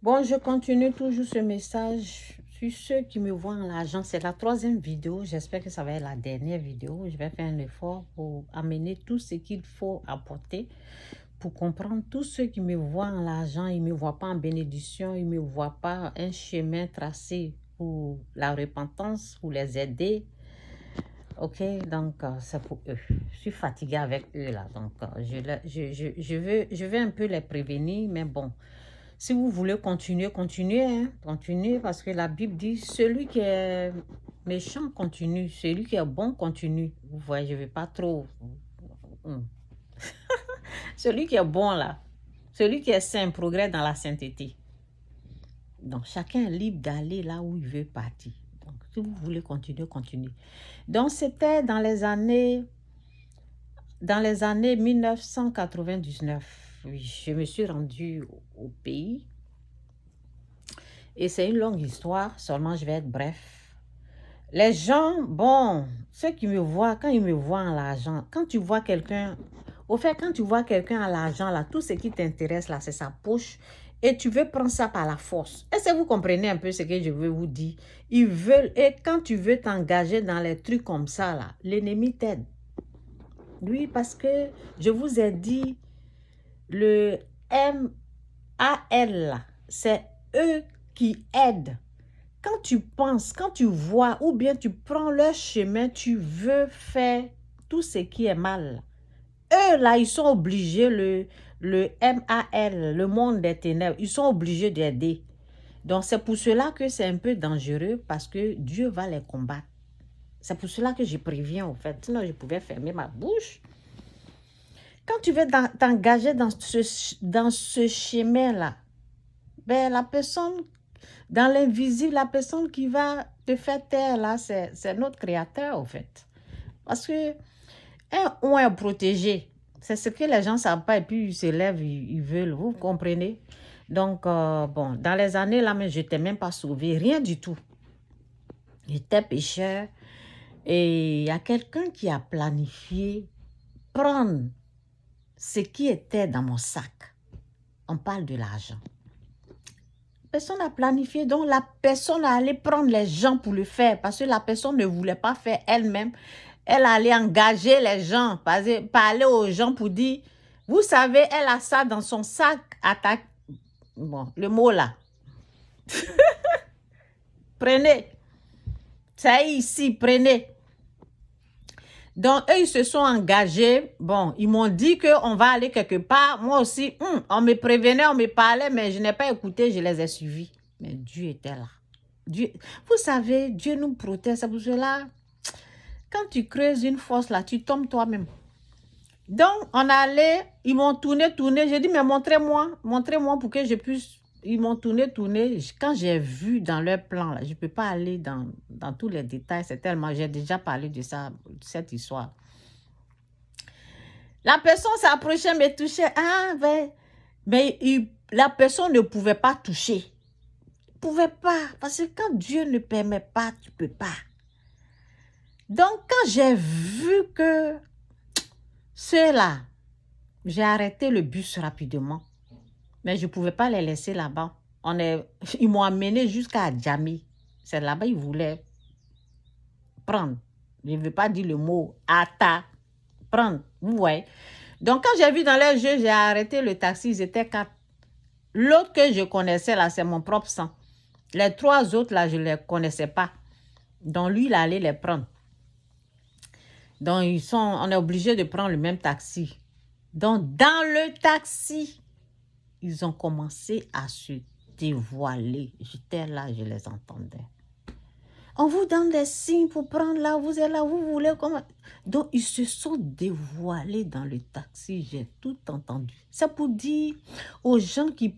Bon, je continue toujours ce message sur ceux qui me voient en l'argent. C'est la 3e vidéo. J'espère que ça va être la dernière vidéo. Je vais faire un effort pour amener tout ce qu'il faut apporter pour comprendre tous ceux qui me voient en l'argent. Ils ne me voient pas en bénédiction. Ils ne me voient pas un chemin tracé pour la repentance, pour les aider. Ok, donc c'est pour eux. Je suis fatiguée avec eux là. Donc je veux un peu les prévenir, mais bon. Si vous voulez continuer, continuez, hein, continuez, parce que la Bible dit, celui qui est méchant continue, celui qui est bon continue. Vous voyez, je ne vais pas trop. Celui qui est bon là, celui qui est saint, progresse dans la sainteté. Donc, chacun est libre d'aller là où il veut partir. Donc, si vous voulez continuer, continuez. Donc, c'était dans les années 1999. Oui, je me suis rendue au pays. Et c'est une longue histoire, seulement je vais être bref. Les gens, bon, ceux qui me voient, quand ils me voient en l'argent, quand tu vois quelqu'un, au fait, quand tu vois quelqu'un à l'argent, là, tout ce qui t'intéresse, là, c'est sa poche, et tu veux prendre ça par la force. Est-ce que vous comprenez un peu ce que je veux vous dire? Ils veulent, et quand tu veux t'engager dans les trucs comme ça, là, l'ennemi t'aide. Oui, parce que je vous ai dit, le MAL, là, c'est eux qui aident. Quand tu penses, quand tu vois, ou bien tu prends leur chemin, tu veux faire tout ce qui est mal. Eux, là, ils sont obligés, le MAL, le monde des ténèbres, ils sont obligés d'aider. Donc, c'est pour cela que c'est un peu dangereux, parce que Dieu va les combattre. C'est pour cela que je préviens, en fait. Sinon, je pouvais fermer ma bouche. Quand tu veux t'engager dans ce chemin-là, ben, la personne, dans l'invisible, la personne qui va te faire taire, là, c'est notre Créateur, en fait. Parce que, on est protégé. C'est ce que les gens ne savent pas, et puis ils se lèvent, ils veulent, vous comprenez? Donc, bon, dans les années, là, mais je n'étais même pas sauvée, rien du tout. J'étais pécheur, et il y a quelqu'un qui a planifié prendre ce qui était dans mon sac. On parle de l'argent. Personne n'a planifié, donc la personne a allé prendre les gens pour le faire, parce que la personne ne voulait pas faire elle-même. Elle allait engager les gens, parler aux gens pour dire, vous savez, elle a ça dans son sac. Bon, le mot là. Prenez. Ça y est ici, prenez. Donc, eux, ils se sont engagés. Bon, ils m'ont dit qu'on va aller quelque part. Moi aussi, on me prévenait, on me parlait, mais je n'ai pas écouté, je les ai suivis. Mais Dieu était là. Dieu, vous savez, Dieu nous protège. C'est pour cela, quand tu creuses une fosse là, tu tombes toi-même. Donc, on allait, ils m'ont tourné. J'ai dit, mais montrez-moi pour que je puisse. Ils m'ont tourné. Quand j'ai vu dans leur plan, là, je ne peux pas aller dans tous les détails. C'est tellement, j'ai déjà parlé de ça, de cette histoire. La personne s'approchait, me touchait. Ah, mais la personne ne pouvait pas toucher. Ne pouvait pas. Parce que quand Dieu ne permet pas, tu ne peux pas. Donc, quand j'ai vu que ceux-là, j'ai arrêté le bus rapidement. Mais je ne pouvais pas les laisser là-bas. Ils m'ont amené jusqu'à Djamé. C'est là-bas ils voulaient prendre. Je ne veux pas dire le mot Ata. Prendre. Vous voyez. Donc, quand j'ai vu dans leurs yeux, j'ai arrêté le taxi. Ils étaient 4. L'autre que je connaissais, là, c'est mon propre sang. Les 3 autres, là, je ne les connaissais pas. Donc, lui, il allait les prendre. Donc, on est obligé de prendre le même taxi. Donc, dans le taxi, ils ont commencé à se dévoiler. J'étais là, je les entendais. On vous donne des signes pour prendre là, vous êtes là, vous voulez comment. Donc, ils se sont dévoilés dans le taxi. J'ai tout entendu. C'est pour dire aux gens qui